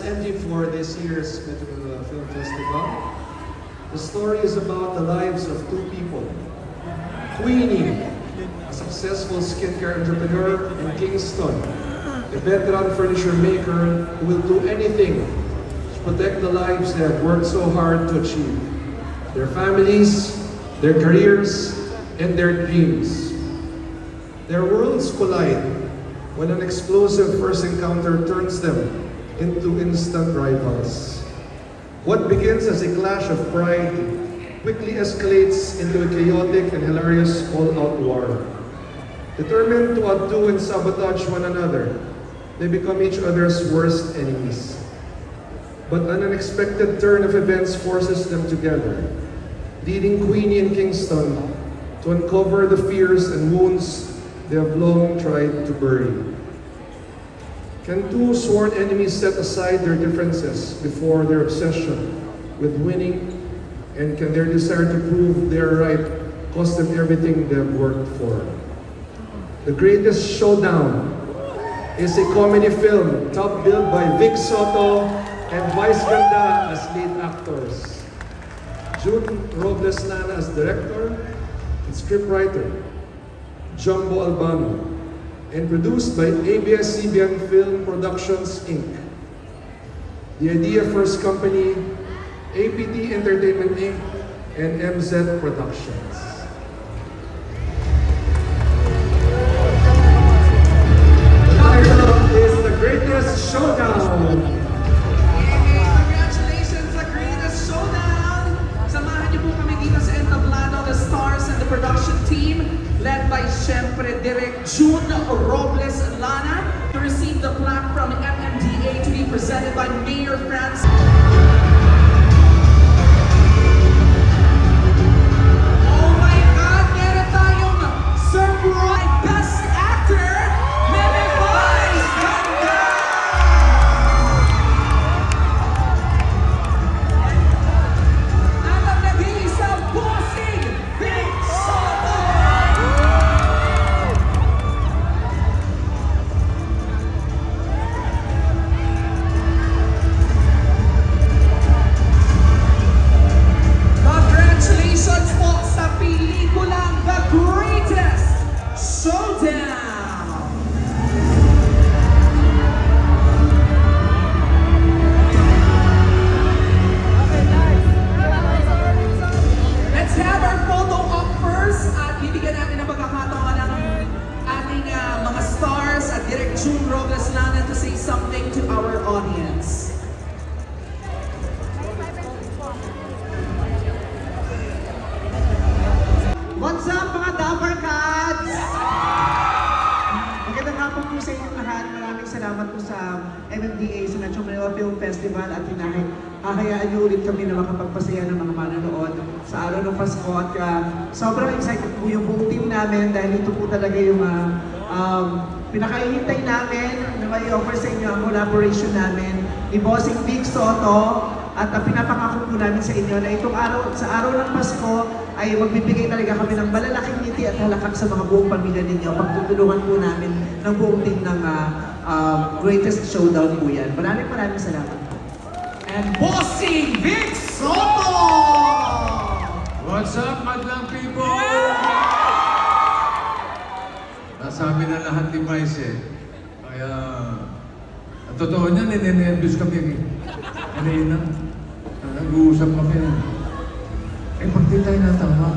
entry for this year's Metro Manila Film Festival. The story is about the lives of two people. Queenie, a successful skincare entrepreneur, and Kingston, a veteran furniture maker who will do anything to protect the lives they have worked so hard to achieve. Their families, their careers, and their dreams. Their worlds collide when an explosive first encounter turns them into instant rivals. What begins as a clash of pride quickly escalates into a chaotic and hilarious all-out war. Determined to outdo and sabotage one another, they become each other's worst enemies. But an unexpected turn of events forces them together, leading Queenie and Kingston to uncover the fears and wounds they have long tried to bury. Can two sworn enemies set aside their differences before their obsession with winning? And can their desire to prove they are right cost them everything they have worked for? The Greatest Showdown is a comedy film top billed by Vic Soto and Vice Ganda as lead actors. June Robles Lana as director and scriptwriter. Jumbo Albano, and produced by ABS-CBN Film Productions, Inc. The Idea First Company, APT Entertainment, Inc., and MZ Productions. The title is The Greatest Showdown. Congratulations, The Greatest Showdown! Samahan niyo po kami dito sa entablado, the stars and the production team, led by syempre Direk June Robles Lana, to receive the plaque from MMDA to be presented by Mayor Franz. Oh my God! Meron tayong surprise Best Actor, Vice Ganda! At ang nag-iisang bossing, Vic Soto! Congratulations po sa pelikulang The Greatest Showdown! Let's have our photo op first at bibigyan natin ng pagkakataon ng ating mga stars at Direk June Robles Lana to say something to our audience. What's up mga Dapper Cats? Magandang hapon po sa inyong lahat. Maraming salamat po sa MMDA sa Metro Manila Film Festival at hahayaan niyo ulit kami na makapagpasaya ng mga manonood sa araw ng Pasko at sobrang excited po yung buong team namin dahil ito po talaga yung pinakahihintay namin na may offer sa inyo ang collaboration namin ni Bossing Vic Soto at pinapangako po namin sa inyo na itong sa araw ng Pasko ay magbibigay talaga kami ng malalaking ngiti at halakak sa mga buong pamilya ninyo. Pagtutulungan po namin ng buong team ng Greatest Showdown po yan. Maraming salamat po. And Bossing Vic Soto! What's up, madlang people? Nasabi na lahat ni Vice eh. Kaya, ang totoo niya, nine-nervous kami. Kanina, nag-uusap kami. Pag di tayo natama.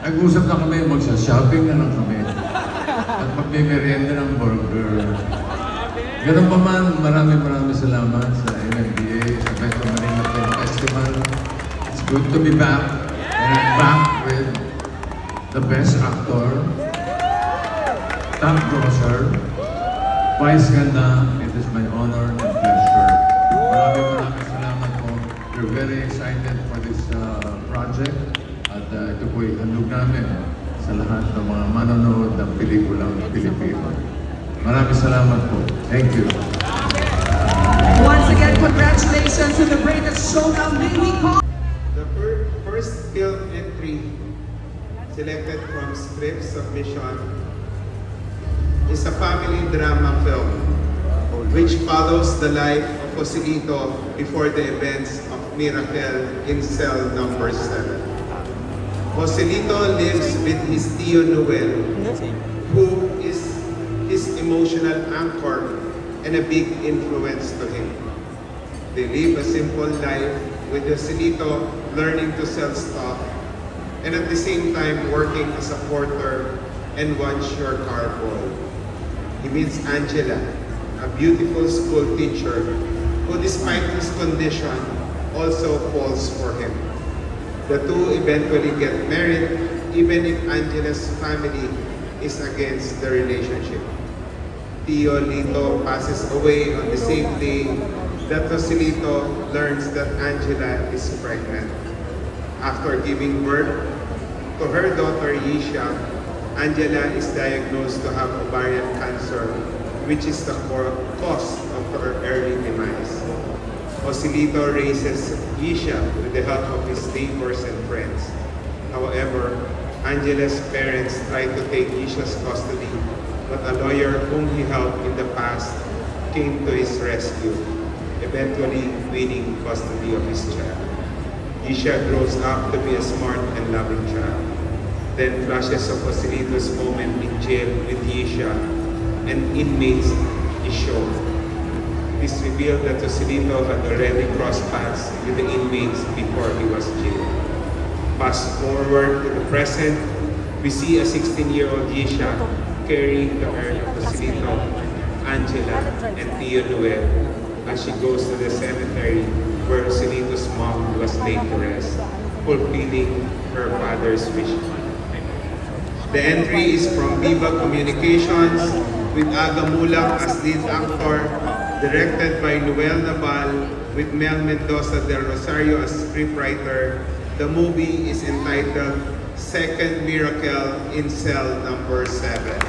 Nag-uusap na kami, magsa-shopping na lang kami. At magme-merienda ng burger. Ganun pa man, maraming salamat sa MMDA, sa Metro Manila Film Festival. It's good to be back. And I'm back with the Best Actor, Top Grosser, Vice Ganda. It is my honor and pleasure. Maraming salamat po. We're very excited for this project. At ito po'y handog namin sa lahat ng mga manonood ng pelikulang Pilipino. Maraming salamat po. Thank you. Once again, congratulations to The Greatest Showdown. May we call The first film entry selected from script submission is a family drama film which follows the life of Joselito before the events of Miracle in cell number 7. Joselito lives with his Tio Noel, who is his emotional anchor and a big influence to him. They live a simple life with Joselito learning to sell stuff and at the same time working as a porter and watch your car boy. He meets Angela, a beautiful school teacher who despite his condition also falls for him. The two eventually get married even if Angela's family is against the relationship. Tio Lito passes away on the same day that Joselito learns that Angela is pregnant. After giving birth to her daughter Yisha, Angela is diagnosed to have ovarian cancer, which is the cause of her early demise. Joselito raises Yisha with the help of his neighbors and friends. However, Angela's parents try to take Yisha's custody, but a lawyer whom he helped in the past came to his rescue, eventually winning custody of his child. Yisha grows up to be a smart and loving child. Then flashes of Joselito's moment in jail with Yisha and inmates is shown. It is revealed that Joselito had already crossed paths with the inmates before he was jailed. Fast forward to the present, we see a 16-year-old Yisha carrying the urn of Joselito, Angela, and Tio Noel as she goes to the cemetery where Joselito's mom was laid to rest, fulfilling her father's wish. The entry is from Viva Communications with Aga Mulak as lead actor, directed by Noel Naval with Mel Mendoza del Rosario as scriptwriter. The movie is entitled Second Miracle in Cell Number 7.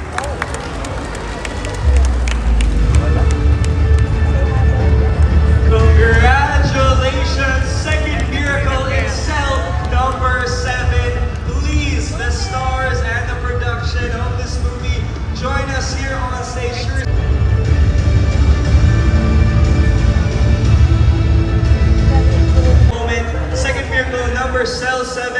Congratulations! Second miracle in cell number 7. Please, the stars and the production of this movie, join us here on stage. Moment. Second miracle number cell 7.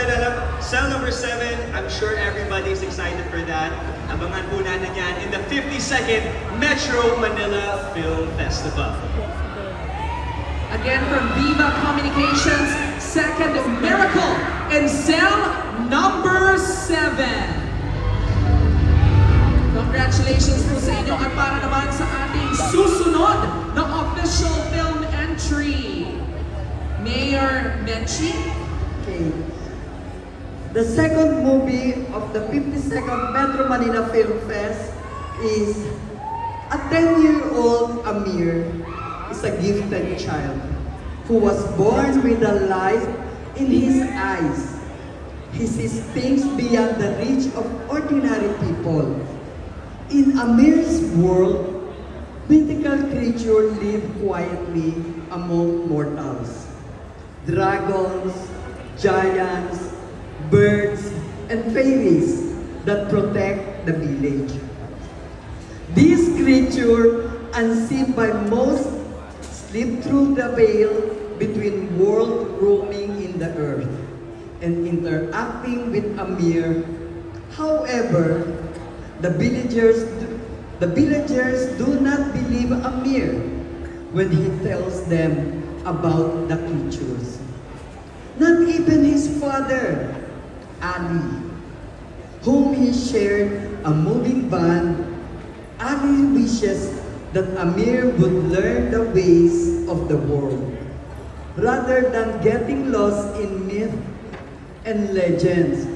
Cell number 7. I'm sure everybody's excited for that. Abangan po natin yan in the 52nd Metro Manila Film Festival. Again from Viva Communications, Second Miracle in cell number 7. Congratulations po sa inyo at para naman sa ating susunod na official film entry. Mayor Menchi. Okay. The second movie of the 52nd Metro Manila Film Fest is a 10-year-old Amir is a gifted child who was born with a light in his eyes. He sees things beyond the reach of ordinary people. In Amir's world, mythical creatures live quietly among mortals. Dragons, giants, birds, and fairies that protect the village. These creatures, unseen by most, slip through the veil between world roaming in the earth and interacting with Amir. However, the villagers do not believe Amir when he tells them about the creatures. Not even his father, Ali, whom he shared a moving bond. Ali wishes that Amir would learn the ways of the world, rather than getting lost in myth and legends.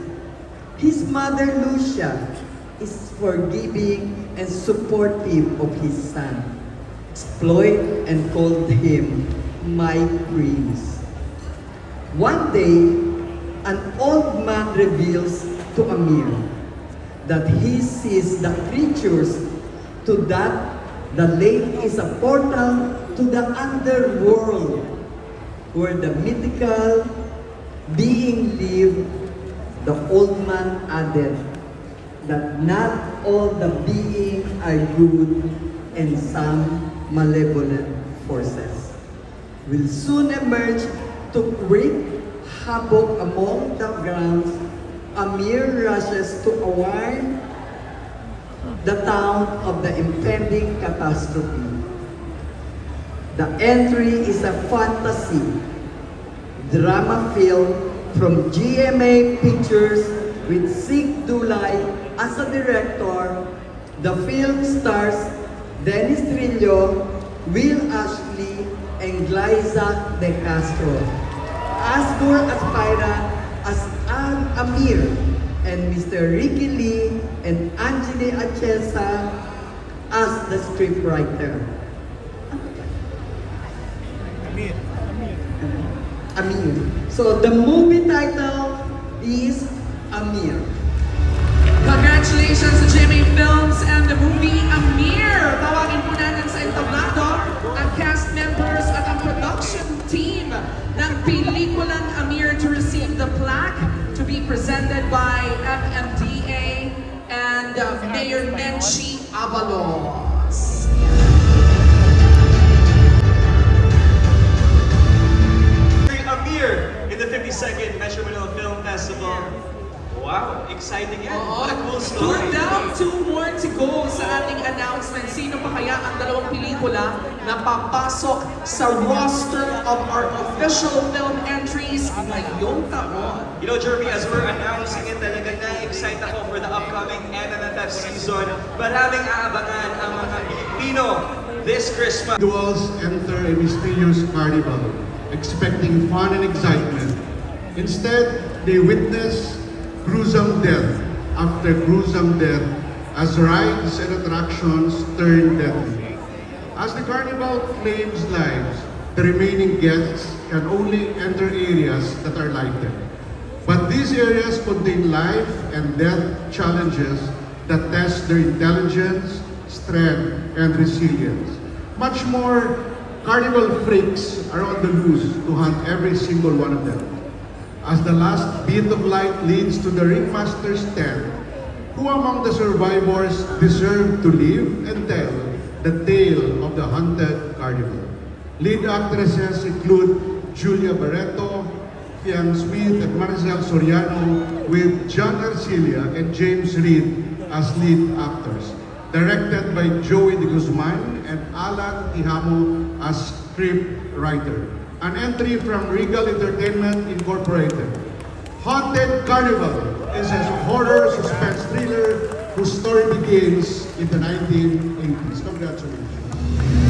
His mother, Lucia, is forgiving and supportive of his son, exploit and called him my prince. One day, an old man reveals to Amir that he sees the creatures to that the lake is a portal to the underworld where the mythical being live. The old man added that not all the beings are good and some malevolent forces will soon emerge to wreak havoc among the grounds. Amir rushes to warn the town of the impending catastrophe. The entry is a fantasy drama film from GMA Pictures with Sig Dulay as a director. The film stars Dennis Trillo, Will Ashley, and Glyza De Castro. Asghar Aspira as Amir, and Mr. Ricky Lee and Anjali Achesa as the scriptwriter. Amir. So the movie title is Amir. Congratulations to Jimmy Films and the movie Amir! Tawagin po natin sa entablado ang cast members at ang production team ng pelikulang Amir to receive the plaque to be presented by FMDA and Mayor Menchie Avalos. Amir in the 52nd Metro Manila Film Festival. Wow, exciting yan. What a cool story. Two more to go sa ating announcement. Sino pa kaya ang dalawang pelikula na papasok sa roster of our official film entries ngayong taon? You know, Jeremy, as we're announcing it, talaga na-excite ako for the upcoming MMFF season. Maraming aabangan ang mga Pilipino this Christmas. Individuals enter a mysterious carnival, expecting fun and excitement. Instead, they witness gruesome death after gruesome death as rides and attractions turn deadly. As the carnival claims lives, the remaining guests can only enter areas that are lighted. But these areas contain life and death challenges that test their intelligence, strength, and resilience. Much more, carnival freaks are on the loose to hunt every single one of them. As the last beat of light leads to the ringmaster's tent, who among the survivors deserve to live and tell the tale of the haunted carnival? Lead actresses include Julia Barreto, Fiang Smith, and Maricel Soriano, with John Arcilia and James Reid as lead actors. Directed by Joey De Guzman and Alan Tihamo as script writer. An entry from Regal Entertainment Incorporated. Haunted Carnival is a horror suspense thriller whose story begins in the 1980s. Congratulations.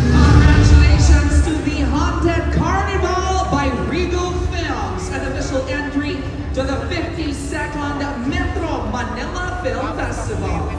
Congratulations to the Haunted Carnival by Regal Films, an official entry to the 52nd Metro Manila Film Festival.